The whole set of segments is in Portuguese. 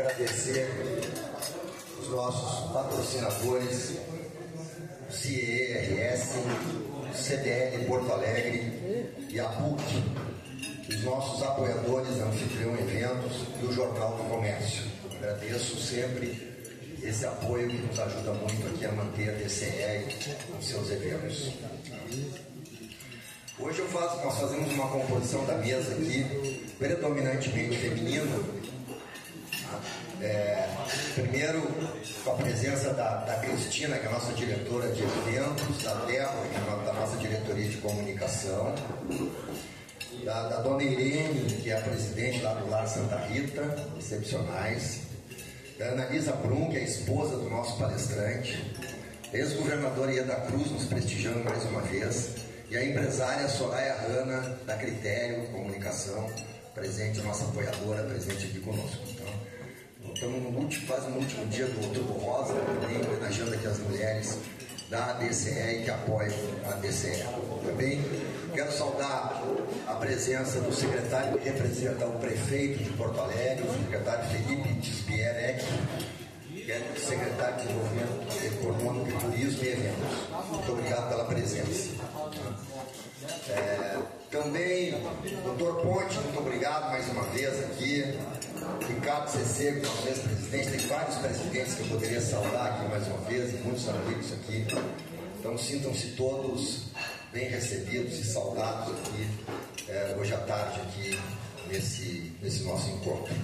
agradecer os nossos patrocinadores, CIERS, CDL Porto Alegre e a PUC, os nossos apoiadores Anfitrião Eventos e o Jornal do Comércio. Agradeço sempre esse apoio que nos ajuda muito aqui a manter a DCE nos seus eventos. Hoje nós fazemos uma composição da mesa aqui, predominantemente feminina. Primeiro, com a presença da Cristina, que é a nossa diretora de eventos, da Débora, que é da nossa diretoria de comunicação, da dona Irene, que é a presidente lá do Lar Santa Rita, excepcionais, da Analisa Brum, que é a esposa do nosso palestrante, ex-governadora Ieda Cruz, nos prestigiando mais uma vez, e a empresária Soraya Hanna, da Critério Comunicação, presente, nossa apoiadora, presente aqui conosco. Estamos quase no último dia do Outubro Rosa, também homenageando aqui as mulheres da ADCE e que apoiam a ADCE. Também quero saudar a presença do secretário que representa o prefeito de Porto Alegre, o secretário Felipe Tispierek, que é o secretário de Desenvolvimento Econômico e Turismo e Eventos. Muito obrigado pela presença. Também, doutor Ponte, muito obrigado mais uma vez aqui. Ricardo Cecego, nosso ex-presidente, tem vários presidentes que eu poderia saudar aqui mais uma vez, e muitos amigos aqui. Então sintam-se todos bem recebidos e saudados aqui, hoje à tarde, aqui nesse nosso encontro.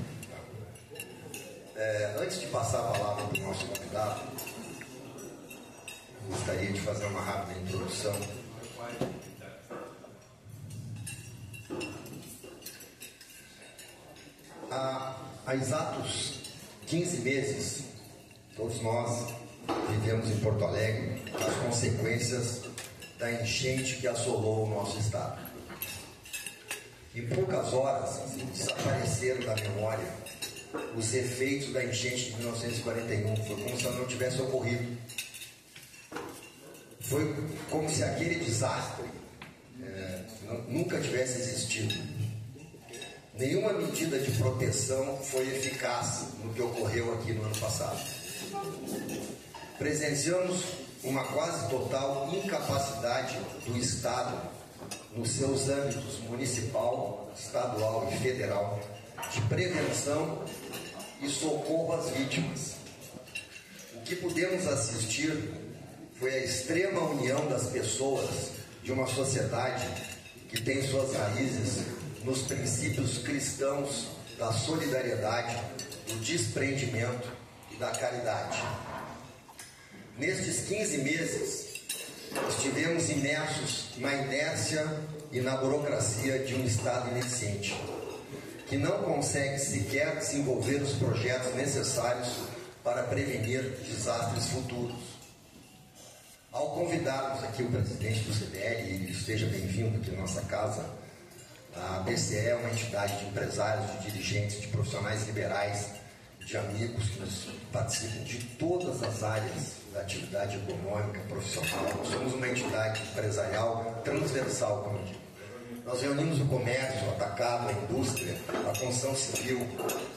Antes de passar a palavra para o nosso convidado, gostaria de fazer uma rápida introdução. Há exatos 15 meses, todos nós vivemos em Porto Alegre as consequências da enchente que assolou o nosso estado. Em poucas horas, desapareceram da memória os efeitos da enchente de 1941. Foi como se ela não tivesse ocorrido. Foi como se aquele desastre nunca tivesse existido. Nenhuma medida de proteção foi eficaz no que ocorreu aqui no ano passado. Presenciamos uma quase total incapacidade do Estado, nos seus âmbitos municipal, estadual e federal, de prevenção e socorro às vítimas. O que pudemos assistir foi a extrema união das pessoas de uma sociedade que tem suas raízes nos princípios cristãos da solidariedade, do desprendimento e da caridade. Nestes 15 meses, estivemos imersos na inércia e na burocracia de um Estado ineficiente, que não consegue sequer desenvolver os projetos necessários para prevenir desastres futuros. Ao convidarmos aqui o presidente do CDL, e ele esteja bem-vindo aqui na nossa casa, a DCE é uma entidade de empresários, de dirigentes, de profissionais liberais, de amigos que participam de todas as áreas da atividade econômica, profissional. Nós somos uma entidade empresarial transversal, como eu digo. Nós reunimos o comércio, o atacado, a indústria, a construção civil.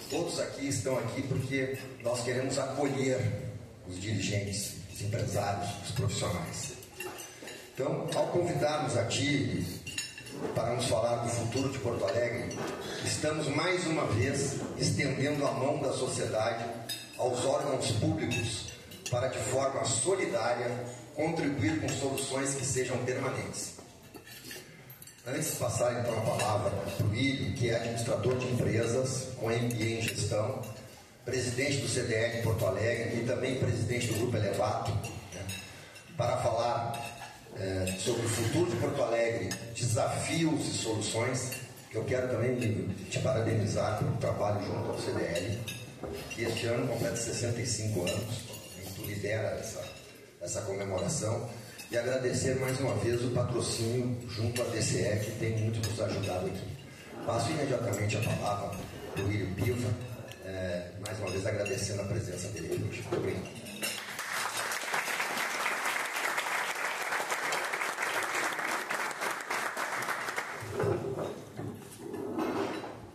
Todos aqui estão aqui porque nós queremos acolher os dirigentes, os empresários, os profissionais. Então, ao convidarmos a ti para nos falar do futuro de Porto Alegre, estamos mais uma vez estendendo a mão da sociedade aos órgãos públicos para, de forma solidária, contribuir com soluções que sejam permanentes. Antes de passar então a palavra para o Ilho, que é administrador de empresas com MBA em gestão, presidente do CDL em Porto Alegre e também presidente do Grupo Elevato, para falar sobre o futuro de Porto Alegre, desafios e soluções, que eu quero também te parabenizar pelo trabalho junto ao CDL, que este ano completa 65 anos, e tu lidera essa comemoração, e agradecer mais uma vez o patrocínio junto à DCE, que tem muito nos ajudado aqui. Passo imediatamente a palavra para o William Piva, mais uma vez agradecendo a presença dele hoje. Muito obrigado.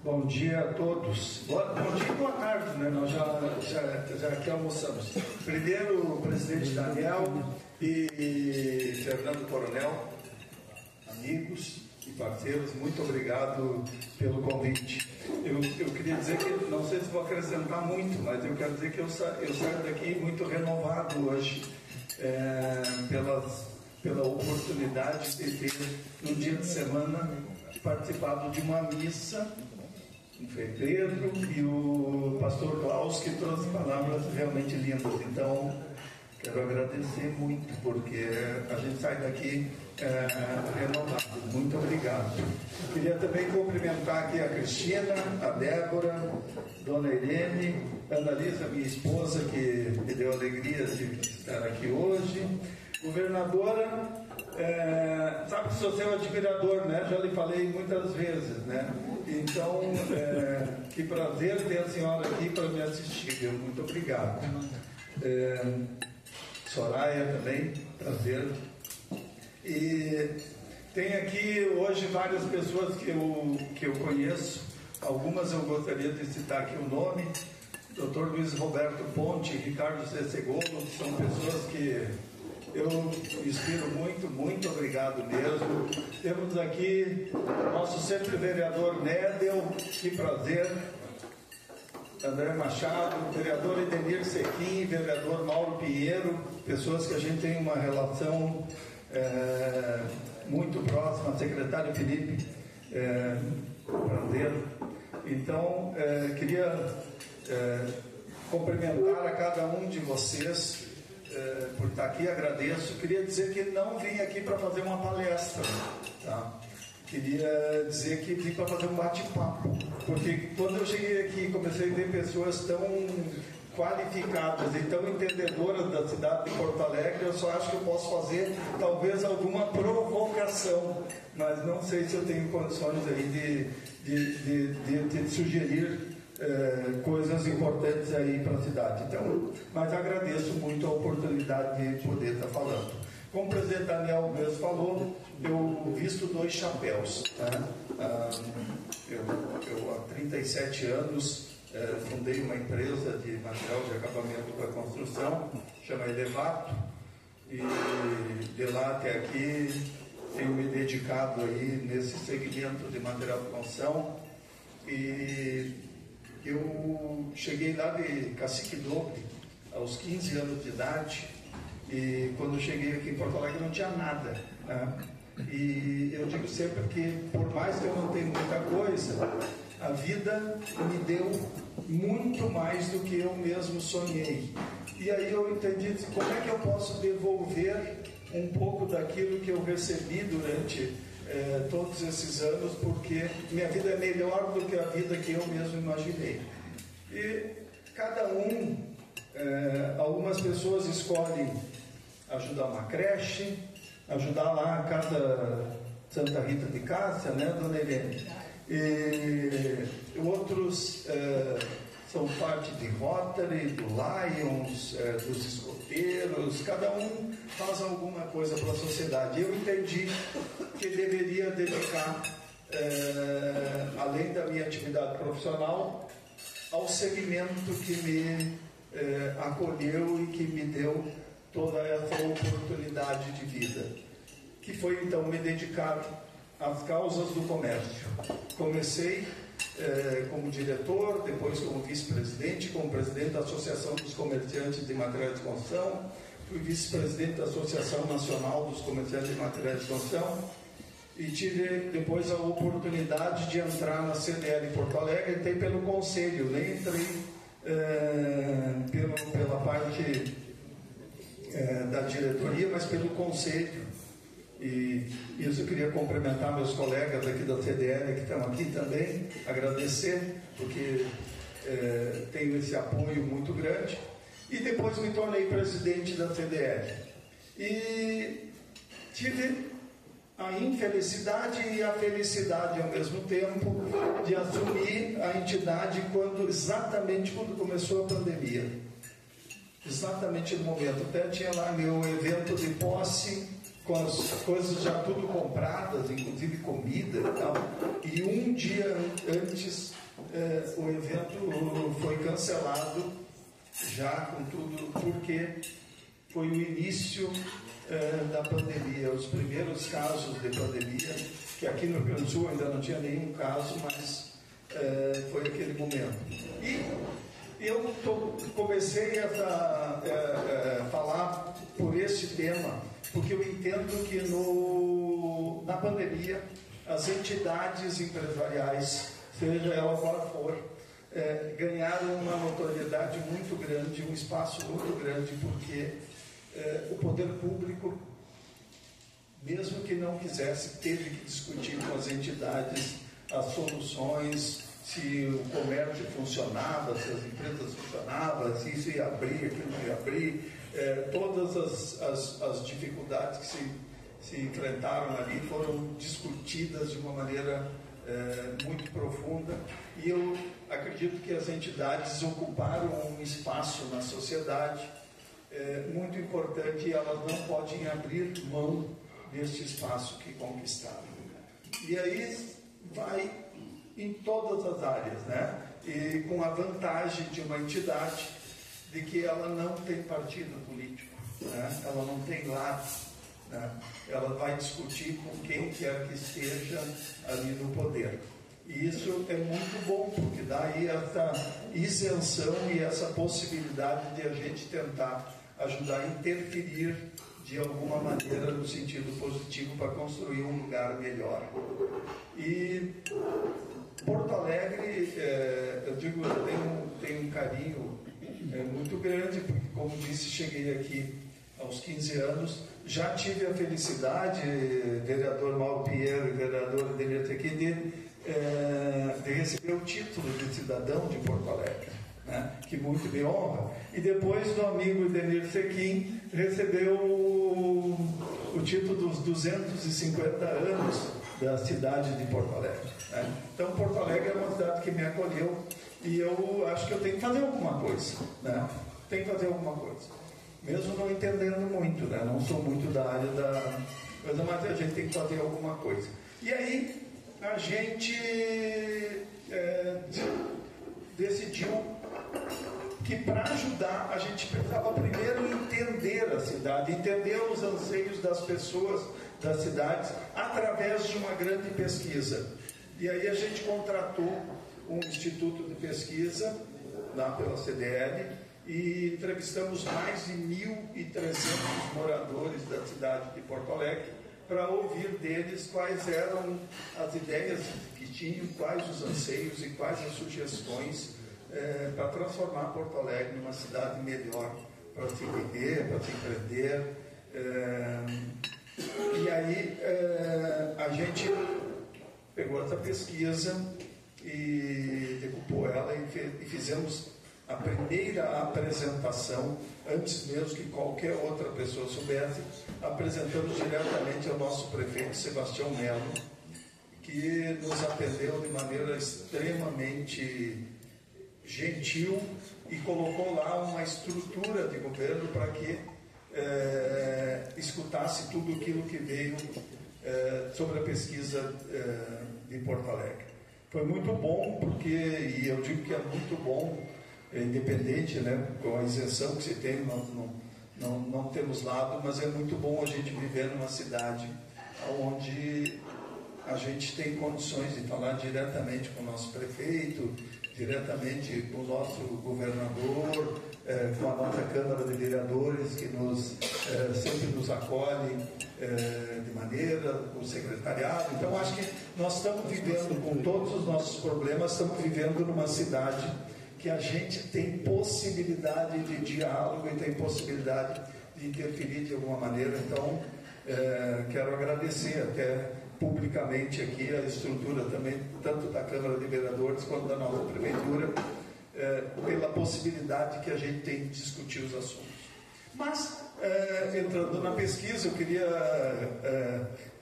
Bom dia dia a todos. Bom dia e boa tarde, né? Nós já aqui almoçamos. Primeiro, o presidente Daniel e Fernando Coronel, amigos e parceiros, muito obrigado pelo convite. Eu queria dizer que, não sei se vou acrescentar muito, mas eu quero dizer que eu saio daqui muito renovado hoje, pela oportunidade de ter, no dia de semana, participado de uma missa, o Frei Pedro e o pastor Klaus, que trouxe palavras realmente lindas. Então, quero agradecer muito, porque a gente sai daqui renovado. Muito obrigado. Queria também cumprimentar aqui a Cristina, a Débora, Dona Irene, Ana Lisa, minha esposa, que me deu a alegria de estar aqui hoje. Governadora, sabe que sou seu admirador, né? Já lhe falei muitas vezes, né? Então, que prazer ter a senhora aqui para me assistir. Muito obrigado. Soraya também, prazer. E tem aqui hoje várias pessoas que eu conheço. Algumas eu gostaria de citar aqui o nome. Dr. Luiz Roberto Ponte, Ricardo Cecegolo, são pessoas que eu inspiro muito, muito obrigado mesmo. Temos aqui nosso sempre vereador Nédel, que prazer. André Machado, vereador Edenir Sequim, vereador Mauro Pinheiro, pessoas que a gente tem uma relação muito próxima, secretário Felipe, prazer. Então, queria cumprimentar a cada um de vocês por estar aqui, agradeço. Queria dizer que não vim aqui para fazer uma palestra, tá? Queria dizer que vim para fazer um bate-papo, porque quando eu cheguei aqui comecei a ver pessoas tão qualificadas e tão entendedoras da cidade de Porto Alegre, eu só acho que eu posso fazer talvez alguma provocação, mas não sei se eu tenho condições aí de sugerir coisas importantes aí para a cidade. Então, mas agradeço muito a oportunidade de poder estar falando. Como o presidente Daniel mesmo falou, eu visto dois chapéus. Tá? Eu há 37 anos fundei uma empresa de material de acabamento para construção, chama Elevato, e de lá até aqui tenho me dedicado aí nesse segmento de material de construção. E eu cheguei lá de Cacique Dobre aos 15 anos de idade, e quando cheguei aqui em Porto Alegre não tinha nada, né? E eu digo sempre que, por mais que eu não tenha muita coisa, a vida me deu muito mais do que eu mesmo sonhei. E aí eu entendi como é que eu posso devolver um pouco daquilo que eu recebi durante todos esses anos, porque minha vida é melhor do que a vida que eu mesmo imaginei. E cada algumas pessoas escolhem ajudar uma creche, ajudar lá a Casa Santa Rita de Cássia, né, Dona Helene? E outros são parte de Rotary, do Lions, dos escoteiros, cada um faz alguma coisa para a sociedade. Eu entendi que deveria dedicar, além da minha atividade profissional, ao segmento que me acolheu e que me deu toda essa oportunidade de vida, que foi então me dedicar às causas do comércio. Comecei como diretor, depois como vice-presidente, como presidente da Associação dos Comerciantes de Materiais de Construção, fui vice-presidente da Associação Nacional dos Comerciantes de Materiais de Construção e tive depois a oportunidade de entrar na CDL Porto Alegre. Entrei pelo conselho, nem entrei pela parte da diretoria, mas pelo conselho. E isso eu queria cumprimentar meus colegas aqui da CDL que estão aqui também, agradecer, porque tenho esse apoio muito grande. E depois me tornei presidente da CDL. E tive a infelicidade e a felicidade ao mesmo tempo de assumir a entidade exatamente quando começou a pandemia. Exatamente no momento. Até tinha lá meu evento de posse, com as coisas já tudo compradas, inclusive comida e tal. E um dia antes o evento foi cancelado já com tudo, porque foi o início da pandemia, os primeiros casos de pandemia, que aqui no Rio Grande do Sul ainda não tinha nenhum caso, mas foi aquele momento. E eu comecei a falar por esse tema, porque eu entendo que na pandemia as entidades empresariais, seja ela qual for, ganharam uma notoriedade muito grande, um espaço muito grande, porque o poder público, mesmo que não quisesse, teve que discutir com as entidades as soluções, se o comércio funcionava, se as empresas funcionavam, se isso ia abrir, aquilo não ia abrir, todas as dificuldades que se enfrentaram ali foram discutidas de uma maneira muito profunda, e eu acredito que as entidades ocuparam um espaço na sociedade muito importante, e elas não podem abrir mão deste espaço que conquistaram. E aí vai em todas as áreas, né? E com a vantagem de uma entidade de que ela não tem partido político, né? Ela não tem lado, né? Ela vai discutir com quem quer que esteja ali no poder. E isso é muito bom, porque dá aí essa isenção e essa possibilidade de a gente tentar ajudar a interferir de alguma maneira no sentido positivo para construir um lugar melhor. E Porto Alegre, eu digo, eu tenho um carinho muito grande, porque, como disse, cheguei aqui aos 15 anos, já tive a felicidade, vereador Mauro Pinheiro e vereador Adenir Tequim, de receber o título de cidadão de Porto Alegre, né? Que muito me honra. E depois do amigo Adenir Tequim recebeu o título dos 250 anos da cidade de Porto Alegre, né? Então, Porto Alegre é uma cidade que me acolheu, e eu acho que eu tenho que fazer alguma coisa, né? Tenho que fazer alguma coisa, mesmo não entendendo muito, né? Não sou muito da área da coisa, mas a gente tem que fazer alguma coisa. E aí a gente decidiu que, para ajudar, a gente precisava primeiro entender a cidade, entender os anseios das pessoas das cidades através de uma grande pesquisa. E aí a gente contratou um instituto de pesquisa lá pela CDL e entrevistamos mais de 1.300 moradores da cidade de Porto Alegre para ouvir deles quais eram as ideias que tinham, quais os anseios e quais as sugestões para transformar Porto Alegre numa cidade melhor para se viver, para se empreender. E aí a gente pegou essa pesquisa e decupou ela e fizemos a primeira apresentação, antes mesmo que qualquer outra pessoa soubesse, apresentamos diretamente ao nosso prefeito Sebastião Melo, que nos atendeu de maneira extremamente gentil e colocou lá uma estrutura de governo para que escutasse tudo aquilo que veio sobre a pesquisa de Porto Alegre. Foi muito bom, porque, e eu digo que é muito bom, independente, né, com a isenção que se tem, não temos lado, mas é muito bom a gente viver numa cidade onde a gente tem condições de falar diretamente com o nosso prefeito, diretamente com o nosso governador, com a nossa Câmara de Vereadores, que sempre nos acolhe de maneira, com o secretariado. Então, acho que nós estamos vivendo, com todos os nossos problemas, estamos vivendo numa cidade que a gente tem possibilidade de diálogo e tem possibilidade de interferir de alguma maneira. Então, quero agradecer até publicamente aqui a estrutura também, tanto da Câmara de Vereadores quanto da nossa Prefeitura, pela possibilidade que a gente tem de discutir os assuntos. Mas, entrando na pesquisa, eu queria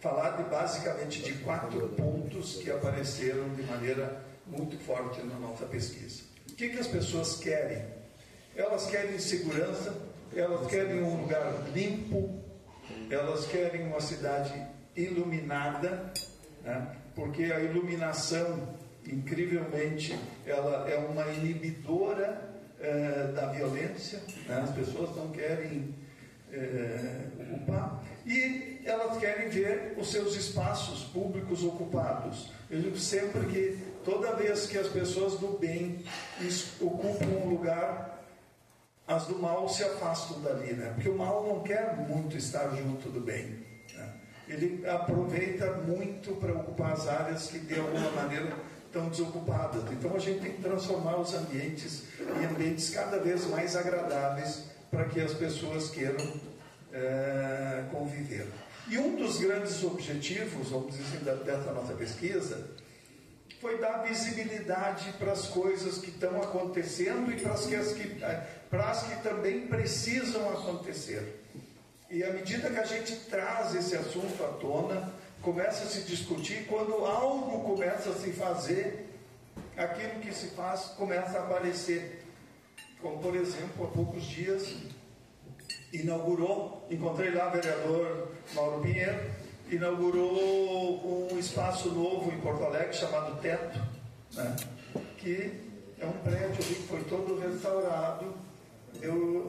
falar basicamente de 4 pontos que apareceram de maneira muito forte na nossa pesquisa. O que as pessoas querem? Elas querem segurança, elas querem um lugar limpo, elas querem uma cidade iluminada, né? Porque a iluminação incrivelmente, ela é uma inibidora da violência, né? As pessoas não querem ocupar, e elas querem ver os seus espaços públicos ocupados. Eu digo sempre que toda vez que as pessoas do bem ocupam um lugar, as do mal se afastam dali, né? Porque o mal não quer muito estar junto do bem, né? Ele aproveita muito para ocupar as áreas que de alguma maneira estão desocupadas. Então a gente tem que transformar os ambientes em ambientes cada vez mais agradáveis para que as pessoas queiram conviver. E um dos grandes objetivos, vamos dizer assim, dessa nossa pesquisa foi dar visibilidade para as coisas que estão acontecendo e para as que também precisam acontecer. E à medida que a gente traz esse assunto à tona, começa a se discutir, quando algo começa a se fazer, aquilo que se faz começa a aparecer. Como, por exemplo, há poucos dias, encontrei lá o vereador Mauro Pinheiro, inaugurou um espaço novo em Porto Alegre chamado Teto, né? Que é um prédio ali que foi todo restaurado.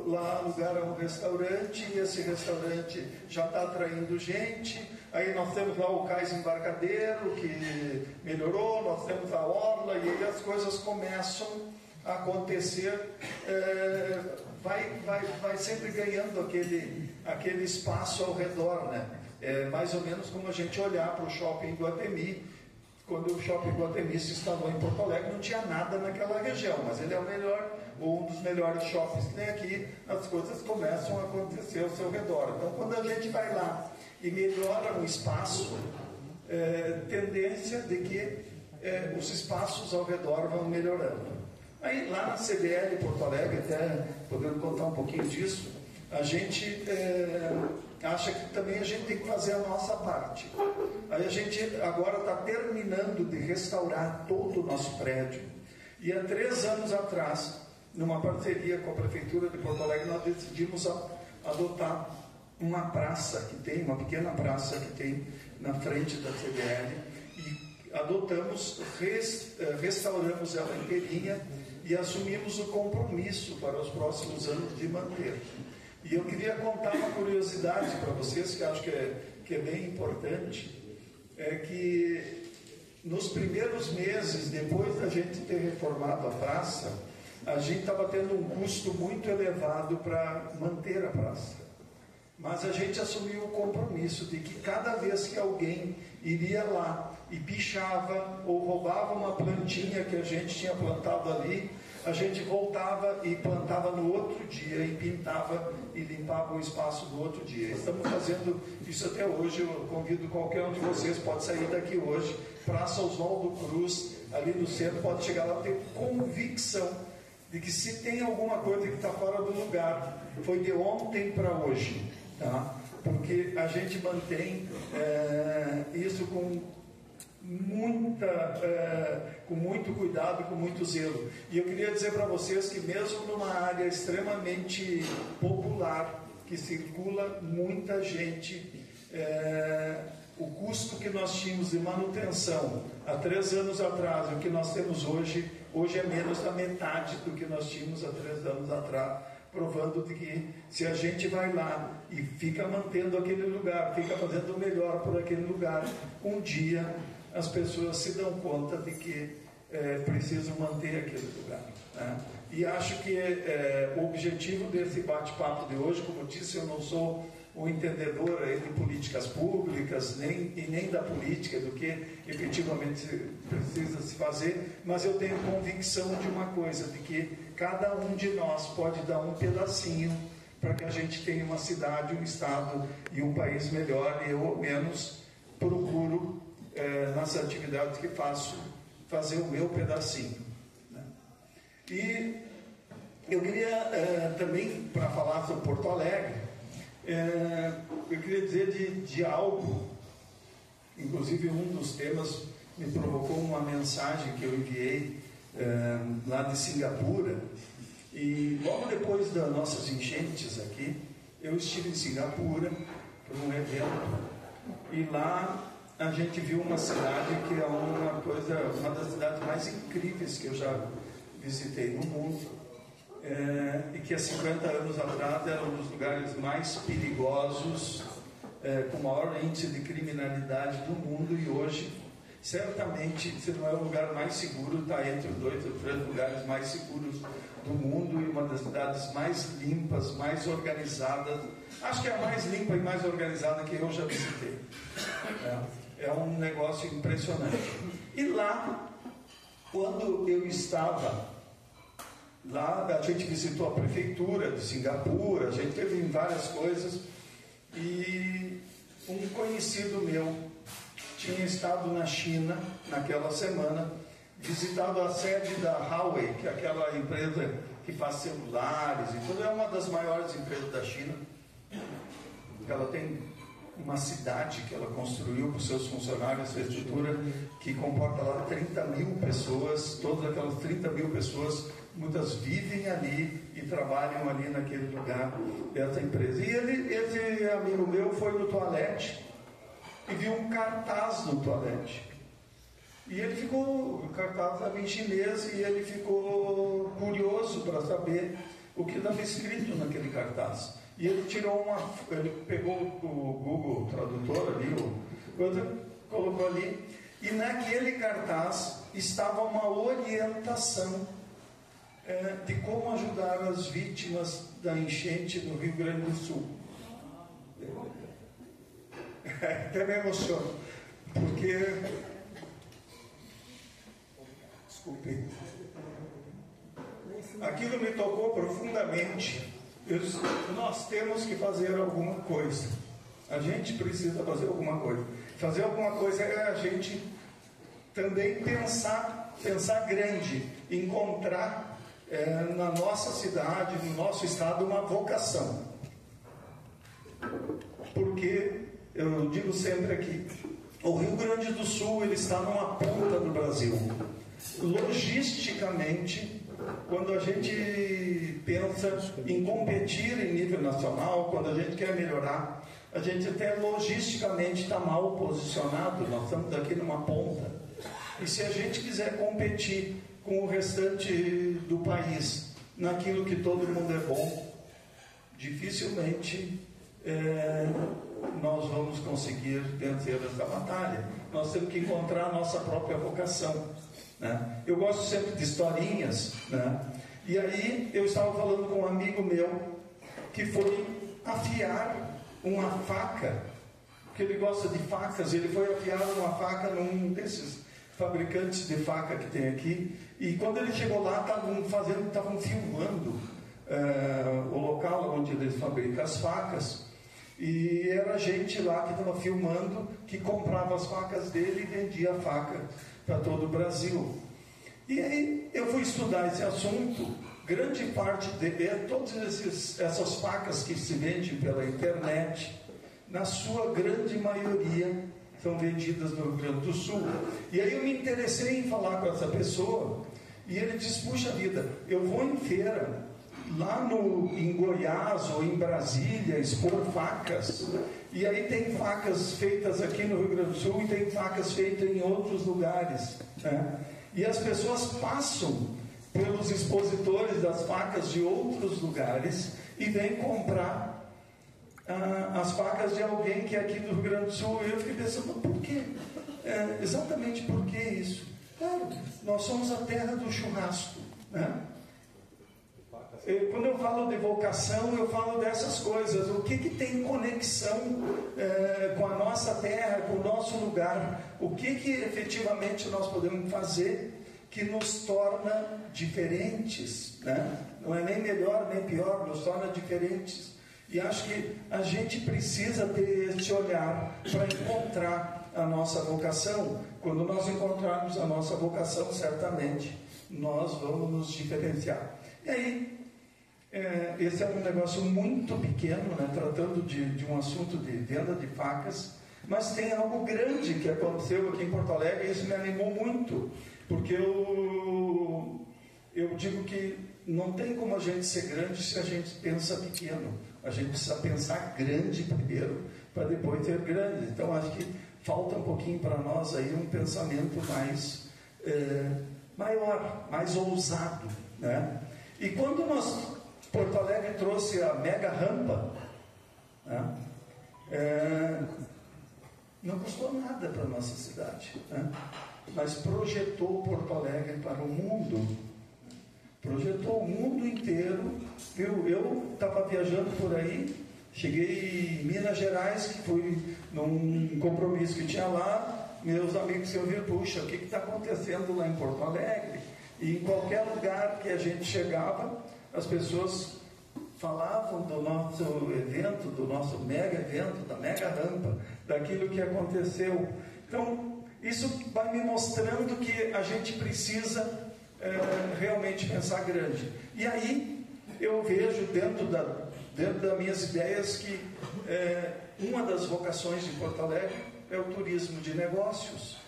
Lá alugaram um restaurante, e esse restaurante já está atraindo gente. Aí nós temos lá o cais embarcadeiro que melhorou, nós temos a orla, e aí as coisas começam a acontecer. Vai sempre ganhando aquele espaço ao redor, né? É mais ou menos como a gente olhar para o Shopping Iguatemi. Quando o Shopping Iguatemi se instalou em Porto Alegre, não tinha nada naquela região, mas ele é o melhor, ou um dos melhores shoppings que tem aqui. As coisas começam a acontecer ao seu redor. Então, quando a gente vai lá e melhora um espaço, tendência de que os espaços ao redor vão melhorando. Aí, lá na CDL Porto Alegre, até podendo contar um pouquinho disso, a gente acha que também a gente tem que fazer a nossa parte. Aí a gente agora está terminando de restaurar todo o nosso prédio. E há 3 anos atrás, numa parceria com a Prefeitura de Porto Alegre, nós decidimos adotar uma praça que tem, uma pequena praça que tem na frente da CDL, e adotamos, restauramos ela inteirinha e assumimos o compromisso para os próximos anos de manter. E eu queria contar uma curiosidade para vocês, que acho que é bem importante, é que nos primeiros meses, depois da gente ter reformado a praça, a gente estava tendo um custo muito elevado para manter a praça. Mas a gente assumiu o compromisso de que cada vez que alguém iria lá e pichava ou roubava uma plantinha que a gente tinha plantado ali, a gente voltava e plantava no outro dia e pintava e limpava o espaço no outro dia. Estamos fazendo isso até hoje. Eu convido qualquer um de vocês, pode sair daqui hoje, Praça Oswaldo Cruz, ali no centro, pode chegar lá, ter convicção de que se tem alguma coisa que está fora do lugar, foi de ontem para hoje, tá? Porque a gente mantém isso com muito cuidado, com muito zelo. E eu queria dizer para vocês que mesmo numa área extremamente popular, que circula muita gente, o custo que nós tínhamos de manutenção há 3 anos atrás e o que nós temos hoje é menos da metade do que nós tínhamos há 3 anos atrás, provando de que se a gente vai lá e fica mantendo aquele lugar, fica fazendo o melhor por aquele lugar, um dia as pessoas se dão conta de que precisam manter aquele lugar, né? E acho que o objetivo desse bate-papo de hoje, como eu disse, eu não sou um entendedor de políticas públicas, nem da política, do que efetivamente precisa se fazer, mas eu tenho convicção de uma coisa, de que cada um de nós pode dar um pedacinho para que a gente tenha uma cidade, um estado e um país melhor, e eu, ao menos, procuro, nas atividades que faço, fazer o meu pedacinho, né? E eu queria também, para falar sobre Porto Alegre, eu queria dizer de algo, inclusive um dos temas me provocou uma mensagem que eu enviei lá de Singapura, e logo depois das nossas enchentes aqui, eu estive em Singapura por um evento, e lá a gente viu uma cidade que é uma das cidades mais incríveis que eu já visitei no mundo, e que há 50 anos atrás era um dos lugares mais perigosos, com o maior índice de criminalidade do mundo, e hoje, certamente, se não é o lugar mais seguro, está entre os 2 ou 3 lugares mais seguros do mundo, e uma das cidades mais limpas, mais organizadas. Acho que é a mais limpa e mais organizada que eu já visitei. É um negócio impressionante. E lá, quando eu estava lá, a gente visitou a prefeitura de Singapura, a gente teve várias coisas, e um conhecido meu tinha estado na China naquela semana, visitado a sede da Huawei, que é aquela empresa que faz celulares e tudo, é uma das maiores empresas da China. Ela tem uma cidade que ela construiu para os seus funcionários, essa estrutura que comporta lá 30 mil pessoas, todas aquelas 30 mil pessoas, muitas vivem ali e trabalham ali naquele lugar dessa empresa. E esse amigo meu foi no toalete e viu um cartaz no toalete. E ele ficou, o cartaz estava em chinês, e ele ficou curioso para saber o que estava escrito naquele cartaz. E ele ele pegou o Google Tradutor ali, colocou ali, e naquele cartaz estava uma orientação de como ajudar as vítimas da enchente no Rio Grande do Sul. Até me emociono, porque... Desculpe. Aquilo me tocou profundamente. Nós temos que fazer alguma coisa. A gente precisa fazer alguma coisa. Fazer alguma coisa é a gente também pensar grande, encontrar na nossa cidade, no nosso estado, uma vocação. Porque, eu digo sempre aqui, o Rio Grande do Sul ele está numa ponta do Brasil. Logisticamente, quando a gente pensa em competir em nível nacional, quando a gente quer melhorar, a gente até logisticamente está mal posicionado. Nós estamos aqui numa ponta. E se a gente quiser competir com o restante do país naquilo que todo mundo é bom, dificilmente nós vamos conseguir vencer essa batalha. Nós temos que encontrar a nossa própria vocação, né? Eu gosto sempre de historinhas, né? E aí eu estava falando com um amigo meu que foi afiar uma faca, porque ele gosta de facas. Ele foi afiar uma faca num desses fabricantes de faca que tem aqui, e quando ele chegou lá estavam filmando o local onde eles fabricam as facas, e era gente lá que estava filmando, que comprava as facas dele e vendia a faca para todo o Brasil. E aí eu fui estudar esse assunto. Grande parte todas essas facas que se vendem pela internet, na sua grande maioria são vendidas no Rio Grande do Sul. E aí eu me interessei em falar com essa pessoa, e ele disse: puxa vida, eu vou em feira lá em Goiás ou em Brasília expor facas, e aí tem facas feitas aqui no Rio Grande do Sul e tem facas feitas em outros lugares, né? E as pessoas passam pelos expositores das facas de outros lugares e vêm comprar as facas de alguém que é aqui do Rio Grande do Sul. E eu fiquei pensando, por quê? Exatamente por que isso? Claro, nós somos a terra do churrasco, né? Quando eu falo de vocação, eu falo dessas coisas. O que tem conexão com a nossa terra, com o nosso lugar? O que efetivamente nós podemos fazer que nos torna diferentes, né? Não é nem melhor nem pior, nos torna diferentes. E acho que a gente precisa ter esse olhar para encontrar a nossa vocação. Quando nós encontrarmos a nossa vocação, certamente nós vamos nos diferenciar. E aí, esse é um negócio muito pequeno, né, tratando de um assunto de venda de facas, mas tem algo grande que aconteceu aqui em Porto Alegre, e isso me animou muito, porque eu digo que não tem como a gente ser grande se a gente pensa pequeno. A gente precisa pensar grande primeiro, para depois ser grande. Então, acho que falta um pouquinho para nós aí um pensamento mais maior, mais ousado, né? E quando Porto Alegre trouxe a mega rampa, né, não custou nada para a nossa cidade, né? Mas projetou Porto Alegre para o mundo, projetou o mundo inteiro. Eu estava viajando por aí, cheguei em Minas Gerais, que fui num compromisso que tinha lá, meus amigos se ouviram, puxa, o que está acontecendo lá em Porto Alegre? E em qualquer lugar que a gente chegava, as pessoas falavam do nosso evento, do nosso mega evento, da mega rampa, daquilo que aconteceu. Então, isso vai me mostrando que a gente precisa realmente pensar grande. E aí, eu vejo dentro das minhas ideias que uma das vocações de Porto Alegre é o turismo de negócios.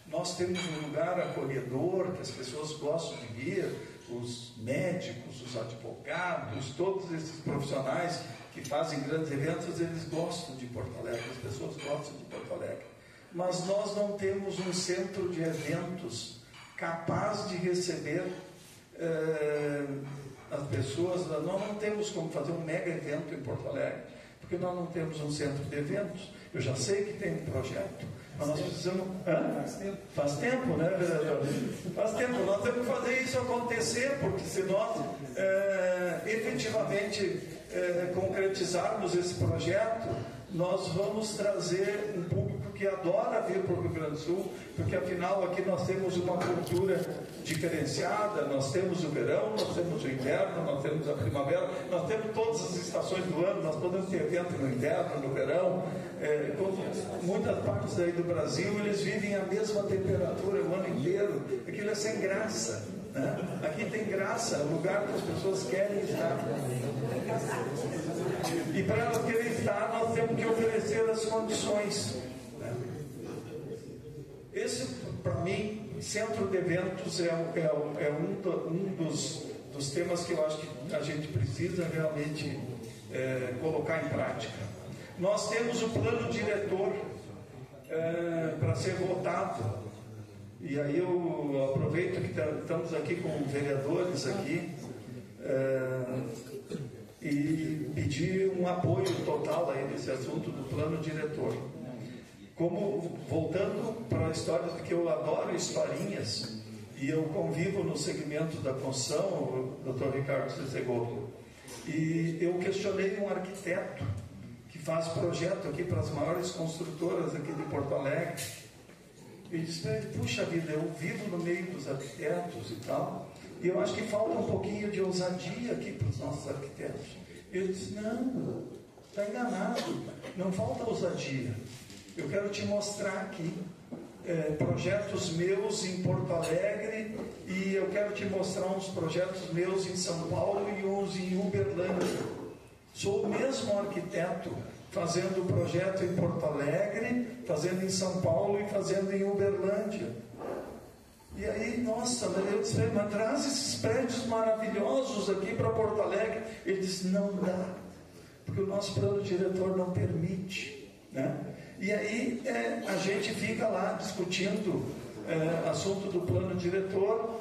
Nós temos um lugar acolhedor, que as pessoas gostam de vir, os médicos, os advogados, todos esses profissionais que fazem grandes eventos, eles gostam de Porto Alegre, as pessoas gostam de Porto Alegre. Mas nós não temos um centro de eventos capaz de receber as pessoas. Nós não temos como fazer um mega evento em Porto Alegre, porque nós não temos um centro de eventos. Eu já sei que tem um projeto, mas nós precisamos... Faz tempo, né, vereador? Faz tempo. Nós temos que fazer isso acontecer, porque se nós efetivamente concretizarmos esse projeto, nós vamos trazer um público que adora vir para o Rio Grande do Sul, porque afinal aqui nós temos uma cultura diferenciada, nós temos o verão, nós temos o inverno, nós temos a primavera, nós temos todas as estações do ano, nós podemos ter evento no inverno, no verão. Muitas partes aí do Brasil, eles vivem a mesma temperatura o ano inteiro. Aquilo é sem graça, né? Aqui tem graça, é o lugar que as pessoas querem estar. E para elas querem estar, nós temos que oferecer as condições, né? Esse, para mim, centro de eventos é um dos temas que eu acho que a gente precisa realmente colocar em prática. Nós temos o plano diretor para ser votado, e aí eu aproveito que estamos aqui com vereadores aqui e pedir um apoio total aí nesse assunto do plano diretor. Como, voltando para a história, porque eu adoro historinhas, e eu convivo no segmento da construção, o Dr. Ricardo Cesegolo, e eu questionei um arquiteto que faz projeto aqui para as maiores construtoras aqui de Porto Alegre. E disse para ele, puxa vida, eu vivo no meio dos arquitetos e tal, e eu acho que falta um pouquinho de ousadia aqui para os nossos arquitetos. Ele disse, não, está enganado, não falta ousadia. Eu quero te mostrar aqui projetos meus em Porto Alegre, e eu quero te mostrar uns projetos meus em São Paulo e uns em Uberlândia. Sou o mesmo arquiteto fazendo o projeto em Porto Alegre, fazendo em São Paulo e fazendo em Uberlândia. E aí, nossa, eu disse, mas traz esses prédios maravilhosos aqui para Porto Alegre. Ele disse, não dá, porque o nosso plano diretor não permite, né? E aí a gente fica lá discutindo assunto do plano diretor,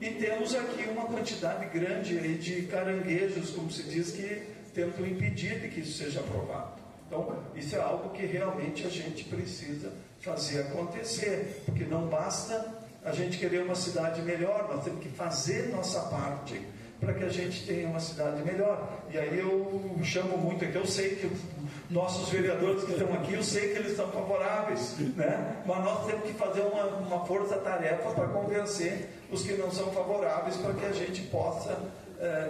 e temos aqui uma quantidade grande aí de caranguejos, como se diz, que tentam impedir de que isso seja aprovado. Então, isso é algo que realmente a gente precisa fazer acontecer, porque não basta a gente querer uma cidade melhor, nós temos que fazer nossa parte para que a gente tenha uma cidade melhor. E aí eu chamo muito aqui, eu sei que nossos vereadores que estão aqui, eu sei que eles estão favoráveis, né? Mas nós temos que fazer uma força-tarefa para convencer os que não são favoráveis, para que a gente possa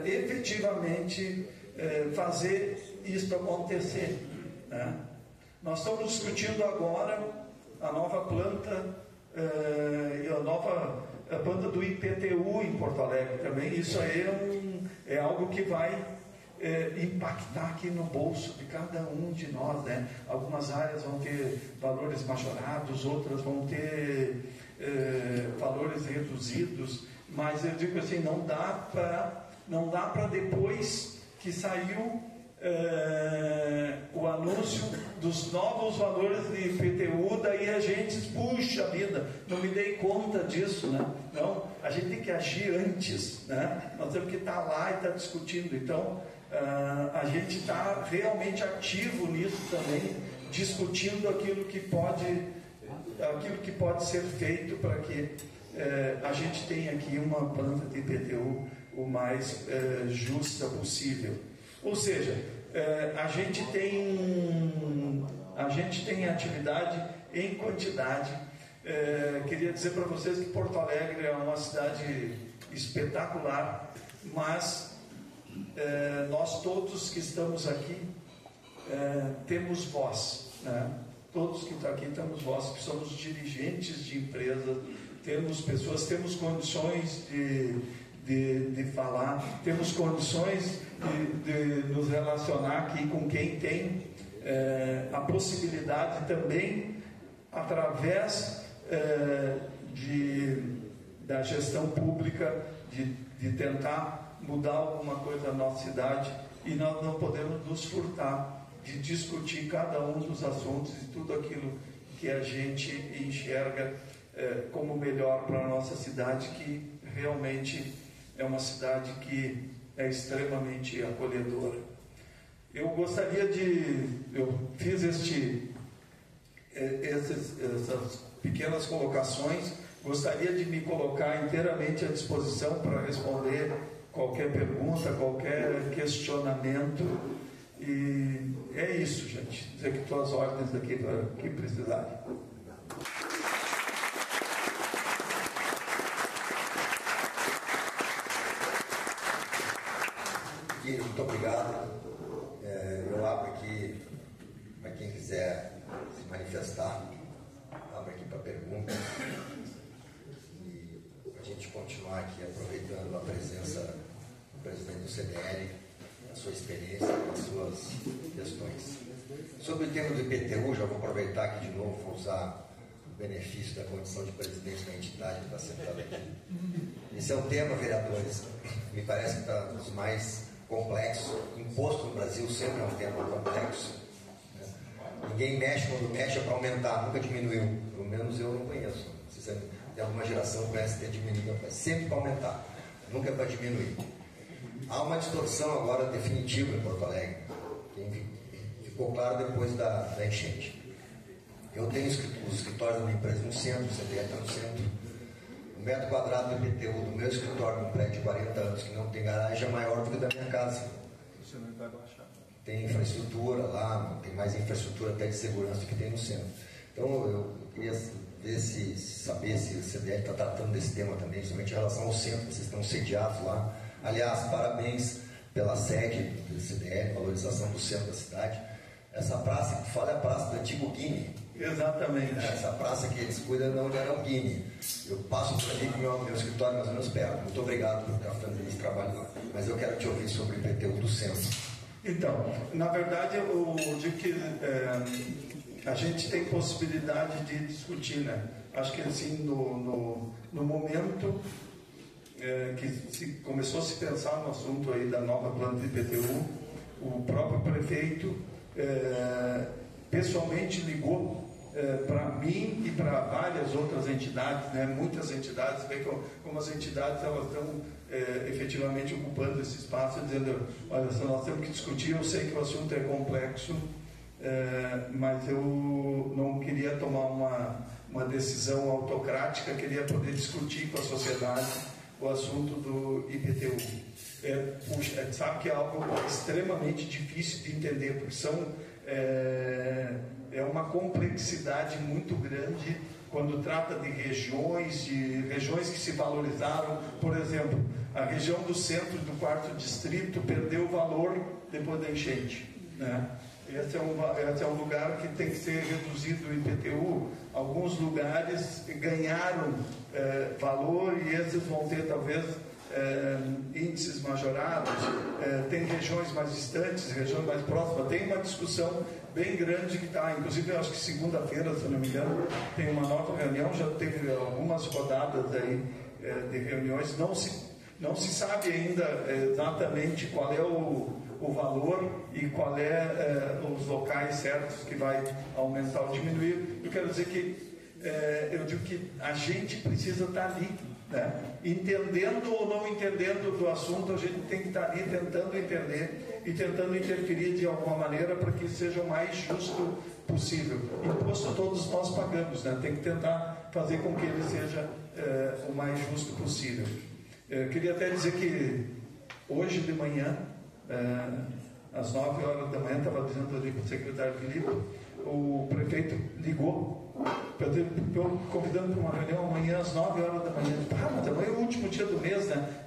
efetivamente fazer isso acontecer, né? Nós estamos discutindo agora a nova planta e a nova planta do IPTU em Porto Alegre também. Isso aí é algo que vai impactar aqui no bolso de cada um de nós, né? Algumas áreas vão ter valores majorados, outras vão ter valores reduzidos, mas eu digo assim, não dá para depois que saiu o anúncio dos novos valores de IPTU, daí a gente diz, puxa vida, não me dei conta disso, né? Não, a gente tem que agir antes, né? Nós temos que estar lá e estar discutindo. Então, a gente está realmente ativo nisso também, discutindo aquilo que pode ser feito para que a gente tenha aqui uma planta de IPTU o mais justa possível. Ou seja, a gente tem atividade em quantidade. Queria dizer para vocês que Porto Alegre é uma cidade espetacular, mas nós todos que estamos aqui temos voz, né? Todos que estão aqui temos voz, que somos dirigentes de empresas, temos pessoas, temos condições de falar, temos condições de nos relacionar aqui com quem tem a possibilidade também, através da gestão pública, de tentar mudar alguma coisa na nossa cidade, e nós não podemos nos furtar de discutir cada um dos assuntos e tudo aquilo que a gente enxerga como melhor para a nossa cidade, que realmente é uma cidade que é extremamente acolhedora. Eu gostaria eu fiz essas pequenas colocações, gostaria de me colocar inteiramente à disposição para responder qualquer pergunta, qualquer questionamento. E é isso, gente. Dizer que estou às ordens daqui para o que precisarem. Muito obrigado. Eu abro aqui para quem quiser se manifestar. Abro aqui para perguntas. E a gente continuar aqui aproveitando a presença do presidente do CDL, a sua experiência, as suas questões. Sobre o tema do IPTU, já vou aproveitar aqui de novo, vou usar o benefício da condição de presidente da entidade que está sentada aqui. Esse é um tema, vereadores, me parece que está dos mais complexos. Imposto no Brasil sempre é um tema complexo. Ninguém mexe, quando mexe é para aumentar, nunca diminuiu. Pelo menos eu não conheço. Se tem alguma geração que conhece ter diminuído, é sempre para aumentar, nunca é para diminuir. Há uma distorção agora definitiva em Porto Alegre, que ficou claro depois da enchente. Eu tenho os escritórios da minha empresa no centro, o CDL está no centro. O metro quadrado do IPTU do meu escritório, num prédio de 40 anos, que não tem garagem, é maior do que o da minha casa. Você não vai baixar. Tem infraestrutura lá, tem mais infraestrutura até de segurança do que tem no centro. Então eu queria saber se o CDL está tratando desse tema também, principalmente em relação ao centro, vocês estão sediados lá. Aliás, parabéns pela sede do CDL, valorização do centro da cidade. Essa praça que fala é a praça do antigo Guine. Exatamente. Essa praça que eles cuidam não era o Guine. Eu passo por ali com o meu escritório mais ou menos perto. Muito obrigado por estar fazendo esse trabalho lá. Mas eu quero te ouvir sobre o IPTU do centro. Então, na verdade, eu digo que a gente tem possibilidade de discutir, né? Acho que assim, no momento que começou a se pensar no assunto aí da nova planta de IPTU, o próprio prefeito pessoalmente ligou para mim e para várias outras entidades, né? Muitas entidades, vê como as entidades elas estão efetivamente ocupando esse espaço, dizendo, olha, nós temos que discutir, eu sei que o assunto é complexo, mas eu não queria tomar uma decisão autocrática, queria poder discutir com a sociedade o assunto do IPTU. Puxa, sabe que é algo extremamente difícil de entender, porque é uma complexidade muito grande quando trata de regiões que se valorizaram. Por exemplo, a região do centro do 4º distrito perdeu valor depois da enchente, né? Esse é um lugar que tem que ser reduzido o IPTU. Alguns lugares ganharam valor e esses vão ter talvez índices majorados. Tem regiões mais distantes, regiões mais próximas. Tem uma discussão bem grande que está, inclusive eu acho que segunda-feira, se não me engano, tem uma nova reunião, já teve algumas rodadas aí de reuniões, não se sabe ainda exatamente qual é o o valor e qual é os locais certos que vai aumentar ou diminuir. Eu quero dizer que eu digo que a gente precisa estar ali, né? Entendendo ou não entendendo do assunto, a gente tem que estar ali tentando entender e tentando interferir de alguma maneira para que seja o mais justo possível. Imposto todos nós pagamos, né? Tem que tentar fazer com que ele seja o mais justo possível. Eu queria até dizer que hoje de manhã, às 9 horas da manhã, estava dizendo ali para o secretário Filipe, o prefeito ligou, convidando para uma reunião amanhã às 9 horas da manhã. Mas amanhã é o último dia do mês, né?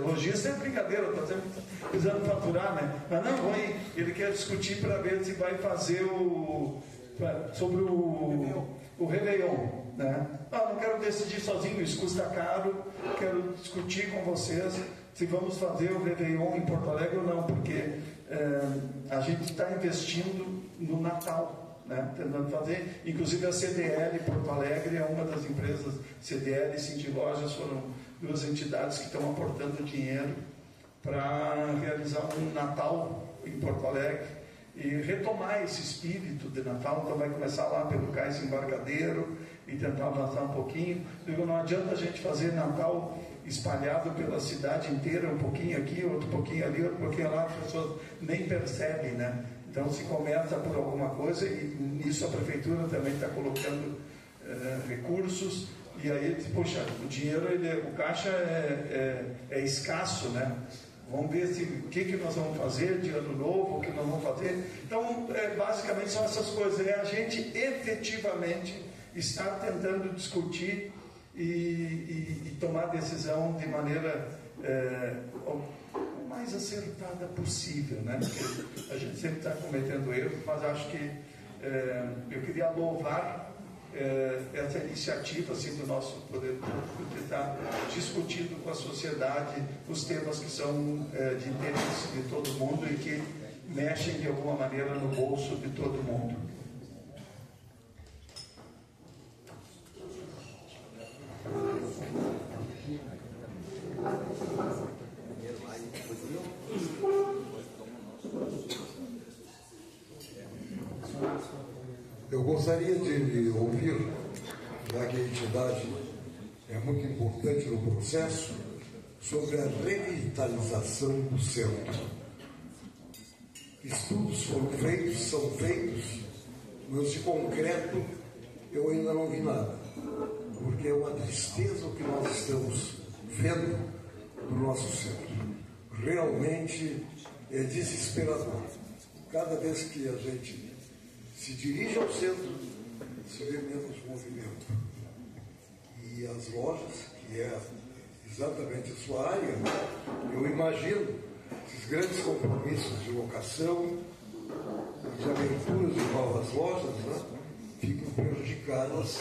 Lojista é brincadeira, está sempre precisando faturar, né? Mas não, ele quer discutir para ver se vai fazer sobre o Réveillon, né? Não quero decidir sozinho, isso custa caro, quero discutir com vocês se vamos fazer o Réveillon em Porto Alegre ou não, porque a gente está investindo no Natal, né? Tentando fazer, inclusive a CDL Porto Alegre é uma das empresas, CDL e Cindy Lojas foram duas entidades que estão aportando dinheiro para realizar um Natal em Porto Alegre e retomar esse espírito de Natal. Então vai começar lá pelo Cais Embarcadero e tentar avançar um pouquinho. Não adianta a gente fazer Natal espalhado pela cidade inteira, um pouquinho aqui, outro pouquinho ali, outro pouquinho lá, as pessoas nem percebem, né? Então se começa por alguma coisa e nisso a prefeitura também está colocando recursos e aí, poxa, o dinheiro, o caixa é escasso, né? Vamos ver o que nós vamos fazer de ano novo, o que nós vamos fazer. Então, basicamente são essas coisas. É a gente efetivamente estar tentando discutir e tomar decisão de maneira o mais acertada possível, né? Porque a gente sempre está cometendo erros, mas acho que eu queria louvar essa iniciativa assim, do nosso poder público de estar discutindo com a sociedade os temas que são de interesse de todo mundo e que mexem de alguma maneira no bolso de todo mundo. Eu gostaria de ouvir, já que a entidade é muito importante no processo, sobre a revitalização do centro. Estudos foram feitos, são feitos, mas de concreto eu ainda não vi nada, porque é uma tristeza o que nós estamos vendo no nosso centro. Realmente é desesperador. Cada vez que a gente se dirige ao centro, se vê menos movimento. E as lojas, que é exatamente a sua área, eu imagino esses grandes compromissos de locação, de aberturas de novas lojas, né, ficam prejudicadas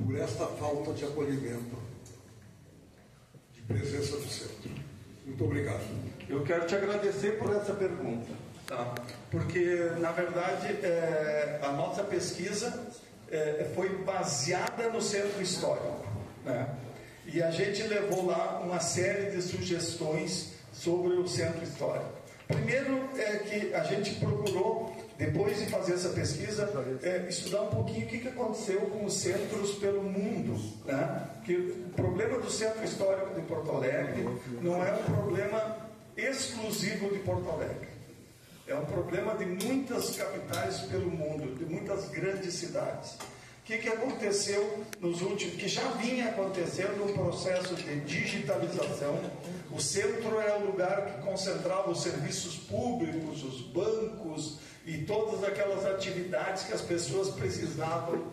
por esta falta de acolhimento, de presença do centro. Muito obrigado. Eu quero te agradecer por essa pergunta, tá? Porque, na verdade, a nossa pesquisa foi baseada no centro histórico, né? E a gente levou lá uma série de sugestões sobre o centro histórico. Primeiro que a gente procurou, depois de fazer essa pesquisa, estudar um pouquinho o que aconteceu com os centros pelo mundo, né? Que o problema do centro histórico de Porto Alegre não é um problema exclusivo de Porto Alegre. É um problema de muitas capitais pelo mundo, de muitas grandes cidades. O que aconteceu nos últimos, que já vinha acontecendo um processo de digitalização. O centro é o lugar que concentrava os serviços públicos, os bancos e todas aquelas atividades que as pessoas precisavam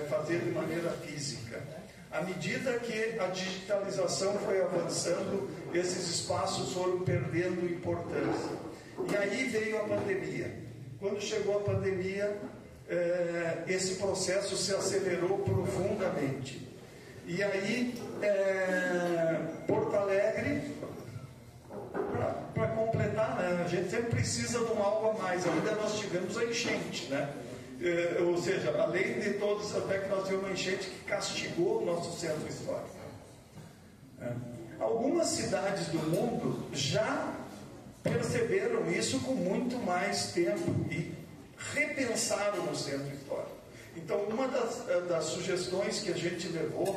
fazer de maneira física. À medida que a digitalização foi avançando, esses espaços foram perdendo importância. E aí veio a pandemia. Quando chegou a pandemia, esse processo se acelerou profundamente. E aí, Porto Alegre, para completar, né, a gente sempre precisa de um algo a mais. Ainda nós tivemos a enchente, né? Ou seja, além de todos, até que nós tivemos uma enchente que castigou o nosso centro histórico. Algumas cidades do mundo já perceberam isso com muito mais tempo e repensaram o centro histórico. Então, uma das sugestões que a gente levou,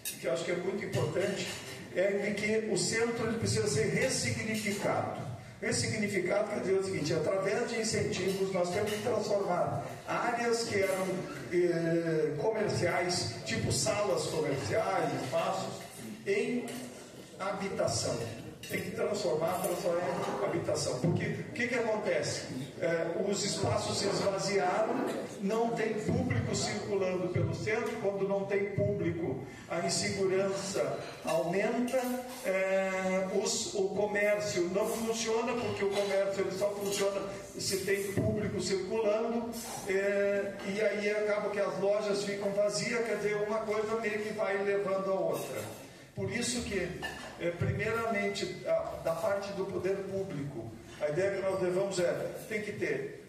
que eu acho que é muito importante, é de que o centro ele precisa ser ressignificado. Ressignificado quer dizer o seguinte: através de incentivos, nós temos que transformar áreas que eram comerciais, tipo salas comerciais, espaços, em habitação. Tem que transformar em habitação. Porque o que acontece? Os espaços se esvaziaram, não tem público circulando pelo centro. Quando não tem público, a insegurança aumenta, o comércio não funciona, porque o comércio ele só funciona se tem público circulando, e aí acaba que as lojas ficam vazias, quer dizer, uma coisa meio que vai levando a outra. Por isso que, primeiramente, da parte do poder público, a ideia que nós levamos tem que ter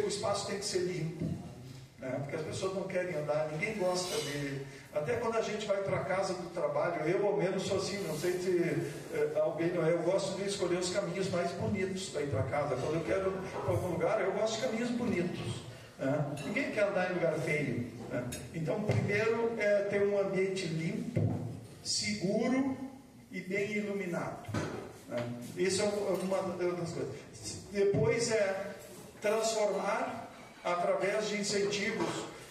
o espaço tem que ser limpo, né? Porque as pessoas não querem andar, ninguém gosta de... Até quando a gente vai para casa do trabalho, eu ao menos sou assim, não sei se alguém não é, eu gosto de escolher os caminhos mais bonitos para ir para casa. Quando eu quero ir para algum lugar, eu gosto de caminhos bonitos. Ninguém quer andar em lugar feio. Então, primeiro é ter um ambiente limpo, seguro e bem iluminado. Isso é uma das coisas. Depois é transformar através de incentivos,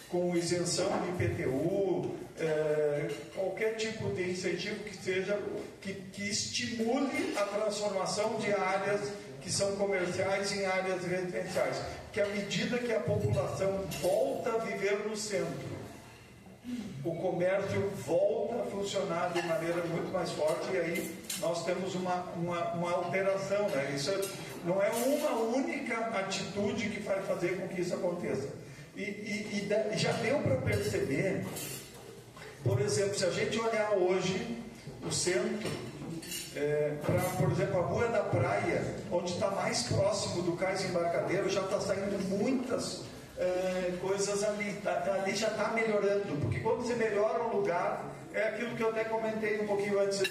com isenção de IPTU, qualquer tipo de incentivo que seja, que estimule a transformação de áreas que são comerciais em áreas residenciais. Que à medida que a população volta a viver no centro, o comércio volta a funcionar de maneira muito mais forte, e aí nós temos uma alteração, né? Isso não é uma única atitude que vai fazer com que isso aconteça. E já deu para perceber, por exemplo, se a gente olhar hoje o centro, por exemplo, a Rua da Praia, onde está mais próximo do cais embarcadeiro, já está saindo muitas coisas ali. Ali já está melhorando, porque quando você melhora um lugar, é aquilo que eu até comentei um pouquinho antes,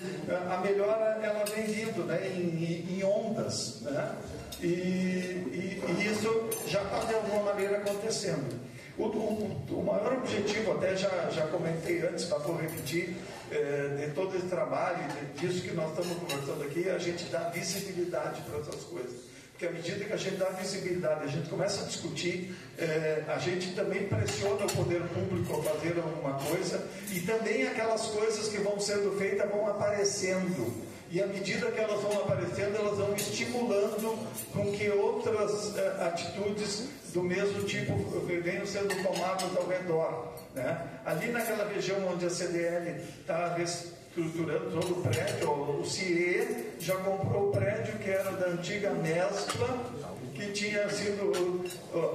a melhora ela vem vindo, né, em ondas, né? E isso já está de alguma maneira acontecendo. O maior objetivo, até já comentei antes, mas vou repetir, de todo esse trabalho, disso que nós estamos conversando aqui, a gente dá visibilidade para essas coisas. Porque à medida que a gente dá visibilidade, a gente começa a discutir, a gente também pressiona o poder público a fazer alguma coisa, e também aquelas coisas que vão sendo feitas vão aparecendo. E à medida que elas vão aparecendo, elas vão estimulando com que outras atitudes do mesmo tipo venham sendo tomadas ao redor, né? Ali naquela região onde a CDL está reestruturando todo o prédio, o CIE já comprou o prédio que era da antiga Mescla, que tinha sido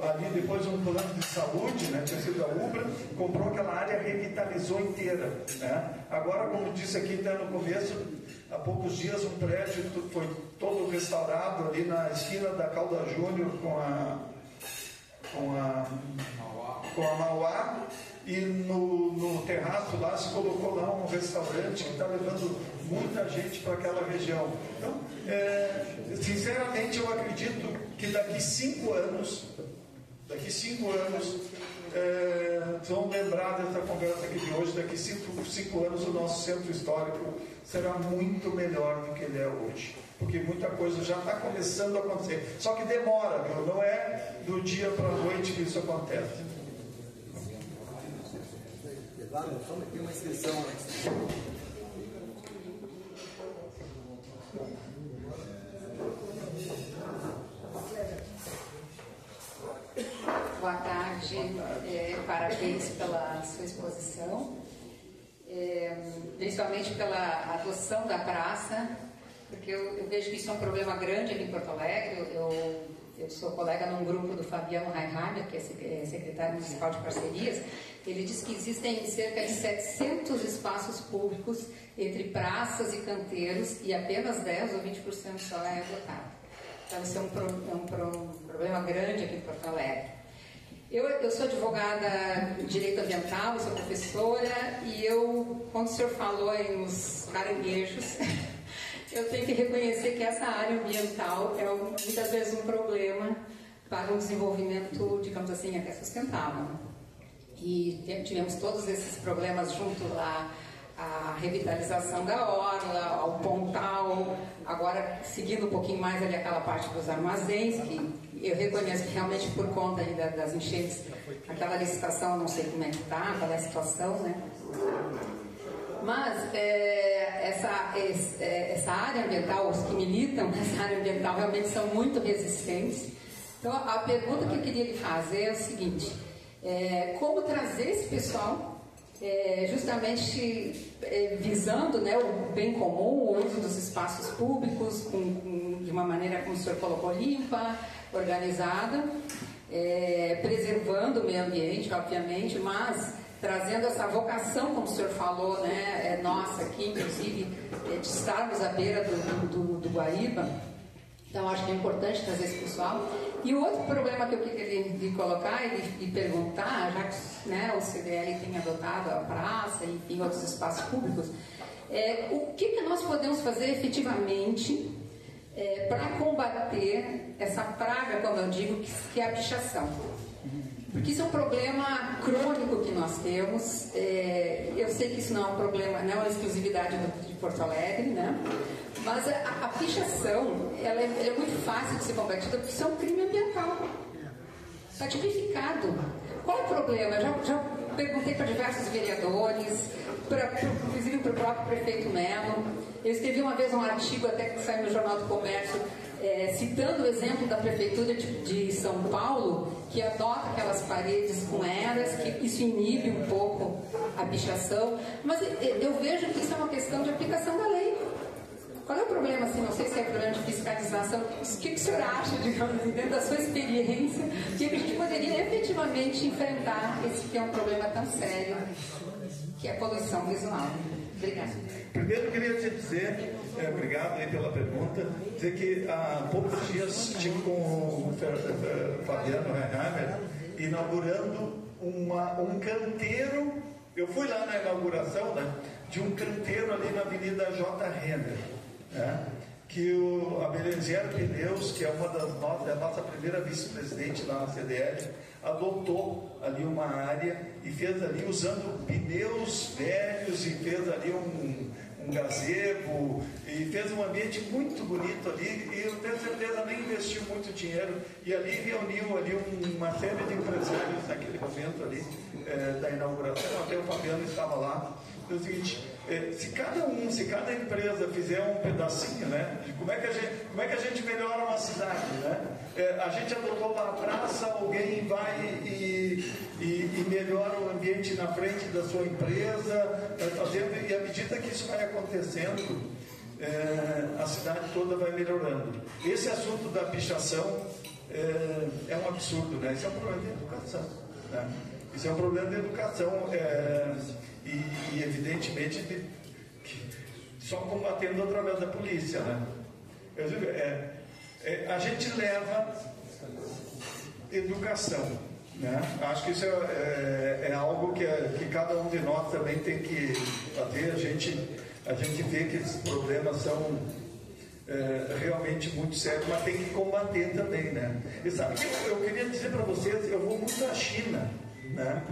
ali depois um plano de saúde, né? Tinha sido a UBRA, comprou aquela área, revitalizou inteira, né? Agora, como disse aqui até no começo, há poucos dias um prédio foi todo restaurado ali na esquina da Calda Júnior com a Mauá, e no terraço lá se colocou lá um restaurante que está levando muita gente para aquela região. Então, sinceramente, eu acredito que daqui 5 anos vão lembrar dessa conversa aqui de hoje. Daqui 5 anos o nosso centro histórico será muito melhor do que ele é hoje, porque muita coisa já está começando a acontecer, só que demora, viu? Não é do dia para a noite que isso acontece. Tem uma inscrição antes. Boa tarde, parabéns pela sua exposição, principalmente pela adoção da praça, porque eu vejo que isso é um problema grande aqui em Porto Alegre. Eu sou colega num grupo do Fabiano Reinheimer, que é secretário municipal de parcerias. Ele diz que existem cerca de 700 espaços públicos entre praças e canteiros, e apenas 10 ou 20% só é dotado. Então, isso é um problema grande aqui em Porto Alegre. Eu sou advogada de direito ambiental, sou professora, e quando o senhor falou nos caranguejos, eu tenho que reconhecer que essa área ambiental é muitas vezes um problema para um desenvolvimento, digamos assim, até sustentável. E tivemos todos esses problemas junto lá, a revitalização da orla, ao pontal, agora seguindo um pouquinho mais ali aquela parte dos armazéns, que eu reconheço que realmente por conta aí das enchentes, aquela licitação, não sei como é que está, qual é a situação, né? Mas essa área ambiental, os que militam nessa área ambiental realmente são muito resistentes. Então a pergunta que eu queria lhe fazer é o seguinte, como trazer esse pessoal justamente visando, né, o bem comum, o uso dos espaços públicos de uma maneira, como o senhor colocou, limpa, organizada, preservando o meio ambiente, obviamente, mas trazendo essa vocação, como o senhor falou, né, nossa aqui, inclusive, de estarmos à beira do Guaíba. Então, acho que é importante trazer esse pessoal. E o outro problema que eu queria lhe colocar e perguntar, já que, né, o CDL tem adotado a praça, enfim, outros espaços públicos, o que nós podemos fazer efetivamente para combater essa praga, como eu digo, que é a pichação? Porque isso é um problema crônico que nós temos. Eu sei que isso não é um problema, não é uma exclusividade de Porto Alegre, né? Mas a pichação, ela é muito fácil de ser combatida porque isso é um crime ambiental. Está tipificado. Qual é o problema? Eu já perguntei para diversos vereadores, inclusive para o próprio prefeito Melo. Eu escrevi uma vez um artigo até que saiu no Jornal do Comércio, citando o exemplo da Prefeitura de São Paulo, que adota aquelas paredes com eras, que isso inibe um pouco a pichação. Mas eu vejo que isso é uma questão de aplicação da lei. Qual é o problema, assim, não sei se é problema de fiscalização, o que o senhor acha, digamos, dentro da sua experiência, que a gente poderia efetivamente enfrentar esse que é um problema tão sério, que é a poluição visual? Obrigada. Primeiro, eu queria te dizer, obrigado aí pela pergunta, dizer que há poucos dias estive com o Fabiano Heimer inaugurando um canteiro. Eu fui lá na inauguração, né, de um canteiro ali na Avenida J. Renner, que a Belenziera Pneus, que é a nossa primeira vice-presidente lá na CDL, adotou ali uma área e fez ali usando pneus velhos e fez ali um gazebo e fez um ambiente muito bonito ali, e eu tenho certeza nem investiu muito dinheiro, e ali reuniu ali uma série de empresários naquele momento ali da inauguração. Até o Fabiano estava lá. É o seguinte, se cada empresa fizer um pedacinho, né, de como é que a gente melhora uma cidade, né? A gente adotou lá a praça, alguém vai e melhora o ambiente na frente da sua empresa, e à medida que isso vai acontecendo, a cidade toda vai melhorando. Esse assunto da pichação é um absurdo, né? Isso é um problema de educação, né? Isso é um problema de educação, e evidentemente só combatendo através da polícia, né? Eu digo, a gente leva educação, né? Acho que isso é algo que cada um de nós também tem que fazer. A gente vê que esses problemas são realmente muito sérios, mas tem que combater também, né? E sabe o que eu queria dizer para vocês? Eu vou muito à China, né?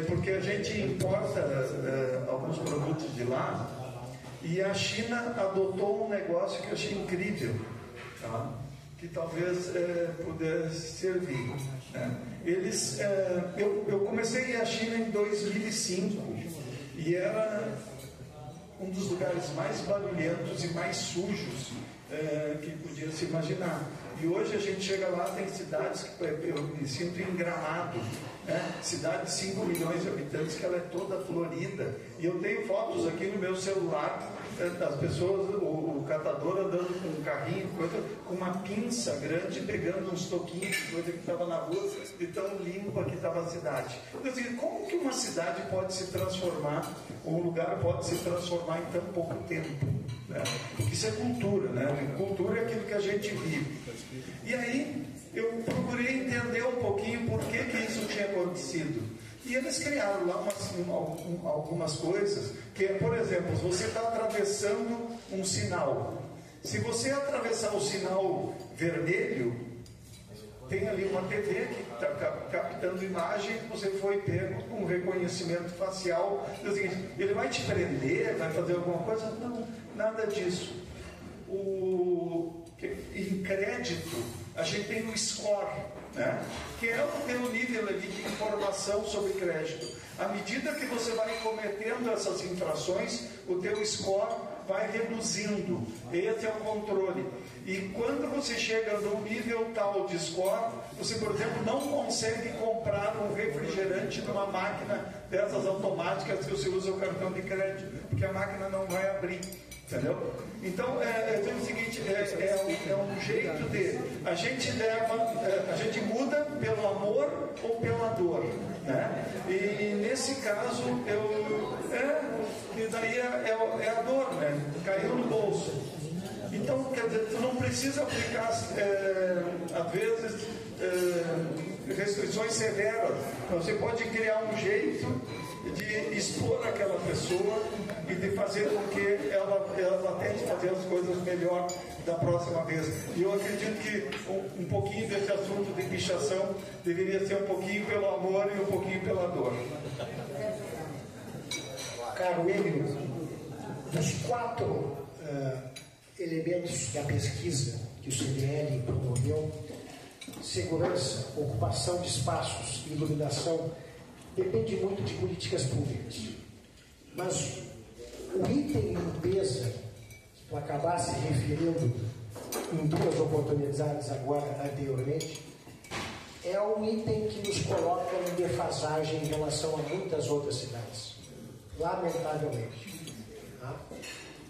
Porque a gente importa alguns produtos de lá, e a China adotou um negócio que eu achei incrível, tá? Que talvez pudesse servir, né? Eu comecei a ir à China em 2005 e era um dos lugares mais barulhentos e mais sujos que podia se imaginar. E hoje a gente chega lá, tem cidades que eu me sinto em Gramado, né? Cidade de 5 milhões de habitantes, que ela é toda florida. E eu tenho fotos aqui no meu celular das pessoas, o catador andando com um carrinho, com uma pinça grande, pegando uns toquinhos de coisa que estava na rua, de tão limpa que estava a cidade. Então, assim, como que uma cidade pode se transformar, ou um lugar pode se transformar em tão pouco tempo, né? Porque isso é cultura, né? Cultura é aquilo que a gente vive. E aí eu procurei entender um pouquinho por que isso tinha acontecido. E eles criaram lá algumas coisas, que é, por exemplo, se você está atravessando um sinal, se você atravessar o sinal vermelho, tem ali uma TV que está captando imagem, você foi pego com reconhecimento facial. Ele vai te prender, vai fazer alguma coisa? Não, nada disso. Em crédito, a gente tem o score, né? Que é o teu nível ali de informação sobre crédito. À medida que você vai cometendo essas infrações, o teu score vai reduzindo. Esse é o controle. E quando você chega num nível tal de score, você, por exemplo, não consegue comprar um refrigerante numa máquina dessas automáticas que você usa o cartão de crédito, porque a máquina não vai abrir. Entendeu? Então, é o seguinte, é um jeito de... A gente muda pelo amor ou pela dor, né? E nesse caso, que daí é a dor, né? Caiu no bolso. Então, quer dizer, tu não precisa aplicar, às vezes, restrições severas. Você pode criar um jeito de expor aquela pessoa e de fazer com que ela tente fazer as coisas melhor da próxima vez. E eu acredito que um pouquinho desse assunto de pichação deveria ser um pouquinho pelo amor e um pouquinho pela dor. Caro Emílio, dos 4 elementos da pesquisa que o CDL promoveu, segurança, ocupação de espaços e iluminação, depende muito de políticas públicas. Mas o item limpeza, que tu acabaste referindo em 2 oportunidades agora anteriormente, é um item que nos coloca em defasagem em relação a muitas outras cidades. Lamentavelmente. Tá?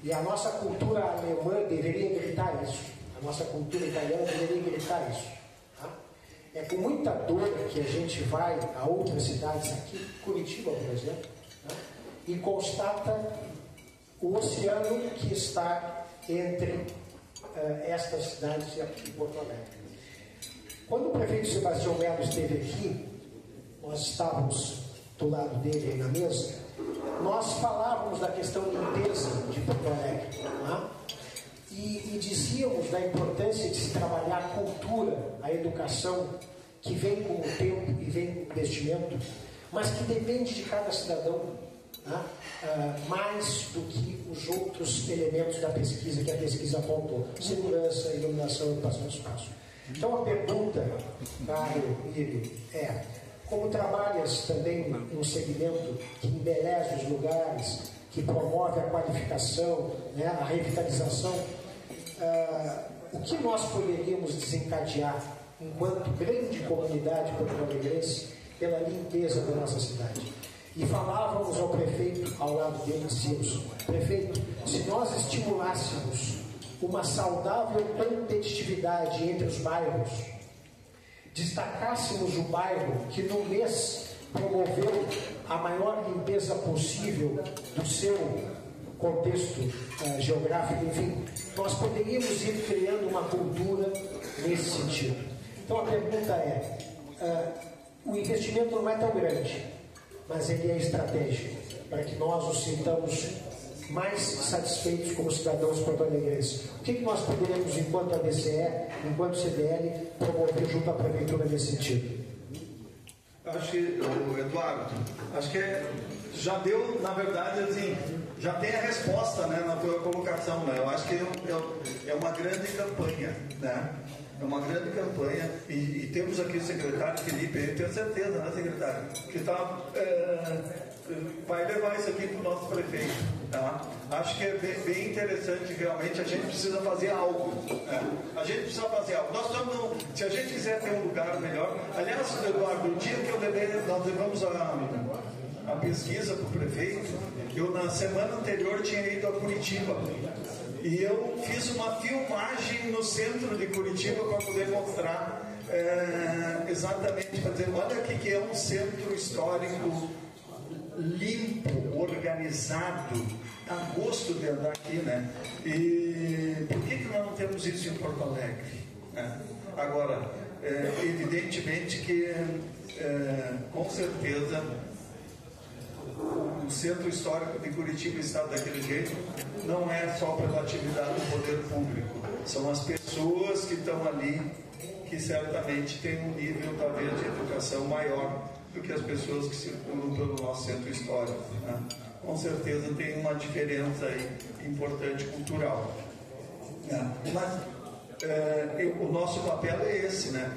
E a nossa cultura alemã deveria gritar isso. A nossa cultura italiana deveria gritar isso. Tá? É com muita dor que a gente vai a outras cidades, aqui, Curitiba, por exemplo, tá? E constata o oceano que está entre estas cidades e aqui em Porto Alegre. Quando o prefeito Sebastião Melo esteve aqui, nós estávamos do lado dele aí na mesa, nós falávamos da questão de limpeza de Porto Alegre, tá? E dizíamos da importância de se trabalhar a cultura, a educação, que vem com o tempo e vem com o investimento, mas que depende de cada cidadão, tá? Mais do que os outros elementos da pesquisa que a pesquisa apontou: segurança, iluminação e ocupação de espaço. Então a pergunta, caro Lírio, é: como trabalhas também um segmento que embeleza os lugares, que promove a qualificação, né, a revitalização, o que nós poderíamos desencadear enquanto grande comunidade porto-alegrense pela limpeza da nossa cidade? E falávamos ao prefeito, ao lado dele, dizíamos: prefeito, se nós estimulássemos uma saudável competitividade entre os bairros, destacássemos o bairro que no mês promoveu a maior limpeza possível do seu contexto geográfico, enfim, nós poderíamos ir criando uma cultura nesse sentido. Então a pergunta é, o investimento não é tão grande, mas ele é estratégico, para que nós nos sintamos mais satisfeitos como cidadãos porto-alegrenses. O que nós poderemos, enquanto ABCE, enquanto CDL, promover junto à Prefeitura nesse sentido? Acho que, Eduardo, acho que já deu, na verdade, assim, já tem a resposta, né, na tua colocação, né? Eu acho que é uma grande campanha, né? É uma grande campanha, e temos aqui o secretário Felipe, eu tenho certeza, né, secretário, que vai levar isso aqui para o nosso prefeito, tá? Acho que é bem interessante, realmente. A gente precisa fazer algo, né? A gente precisa fazer algo. Se a gente quiser ter um lugar melhor, aliás, Eduardo, o dia que nós levamos a pesquisa para o prefeito, eu na semana anterior tinha ido a Curitiba. E eu fiz uma filmagem no centro de Curitiba para poder mostrar exatamente, para dizer: olha aqui que é um centro histórico limpo, organizado, a gosto de andar aqui, né? E por que nós não temos isso em Porto Alegre? Agora, evidentemente que com certeza o centro histórico de Curitiba está daquele jeito, não é só pela atividade do poder público, são as pessoas que estão ali, que certamente têm um nível, talvez, de educação maior do que as pessoas que circulam pelo nosso centro histórico, né? Com certeza tem uma diferença aí importante cultural. Mas o nosso papel é esse, né?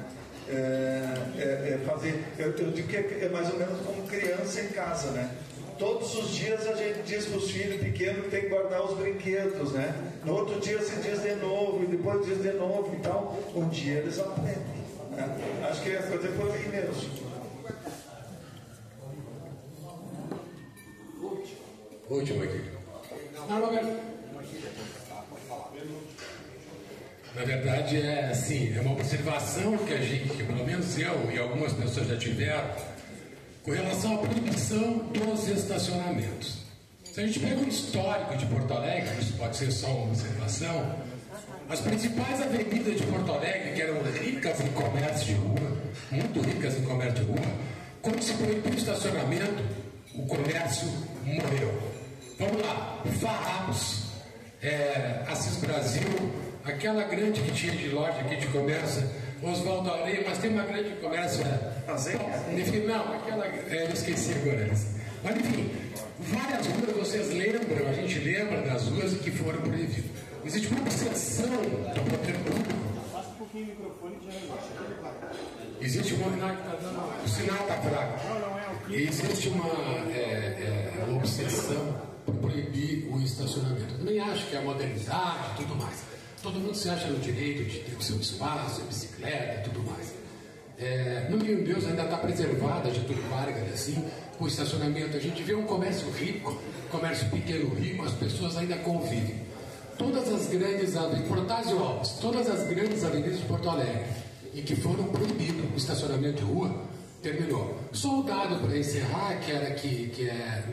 Fazer, eu digo que é mais ou menos como criança em casa, né? Todos os dias a gente diz para os filhos pequenos que tem que guardar os brinquedos, né? No outro dia se diz de novo, e depois diz de novo e tal. Um dia eles aprendem, né? Acho que a coisa é por aí mesmo. Último aqui. Na verdade, é assim, é uma observação que a gente, que pelo menos eu e algumas pessoas já tiveram, com relação à proibição dos estacionamentos. Se a gente pega um histórico de Porto Alegre, isso pode ser só uma observação, as principais avenidas de Porto Alegre, que eram ricas em comércio de rua, muito ricas em comércio de rua, quando se proibiu o estacionamento, o comércio morreu. Vamos lá, Farrapos, Assis Brasil, aquela grande que tinha de loja aqui de comércio, Oswaldo Areia, mas tem uma grande comércio. Enfim, não, aquela. Eu esqueci agora. Mas enfim, várias ruas vocês lembram, a gente lembra das ruas que foram proibidas. Existe uma obsessão do poder público. Passa um pouquinho o microfone que já resolve. Existe uma. O sinal está fraco. Existe uma obsessão por proibir o estacionamento. Eu também acho que é a modernidade e tudo mais. Todo mundo se acha no direito de ter o seu espaço, a bicicleta e tudo mais. No Meu Deus ainda está preservada a Getúlio Vargas, assim, o estacionamento. A gente vê um comércio rico, comércio pequeno rico, as pessoas ainda convivem. Todas as grandes avenidas, Protásio Alves, todas as grandes avenidas de Porto Alegre, e que foram proibidos o estacionamento de rua, terminou. Só o dado para encerrar,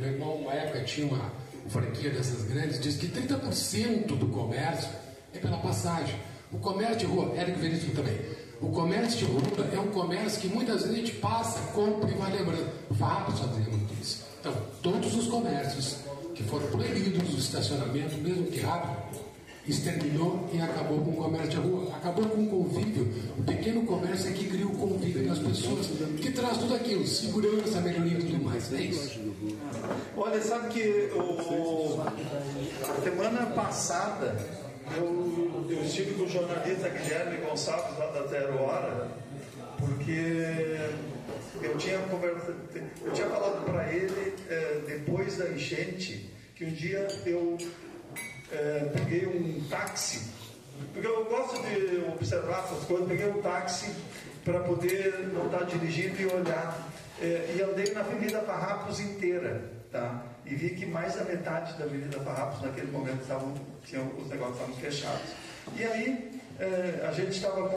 meu irmão, uma época tinha uma franquia dessas grandes, diz que 30% do comércio é pela passagem. O comércio de rua, Érico Veríssimo também, o comércio de rua é um comércio que muitas vezes a gente passa, compra e vai lembrando. Farrapos fazia muito isso. Então, todos os comércios que foram proibidos o estacionamento, mesmo que rápido, exterminou e acabou com o comércio de rua, acabou com o convívio. O pequeno comércio é que cria o convívio das pessoas, que traz tudo aquilo, segurança, melhoria e tudo mais. É isso. Olha, sabe que semana passada eu estive com o jornalista Guilherme Gonçalves lá da Zero Hora, porque eu tinha falado para ele, depois da enchente, que um dia eu peguei um táxi, porque eu gosto de observar essas coisas, peguei um táxi para poder não estar dirigindo e olhar, e andei na Avenida Farrapos inteira, tá? E vi que mais da metade da Avenida Farrapos naquele momento os negócios estavam fechados. E aí a gente estava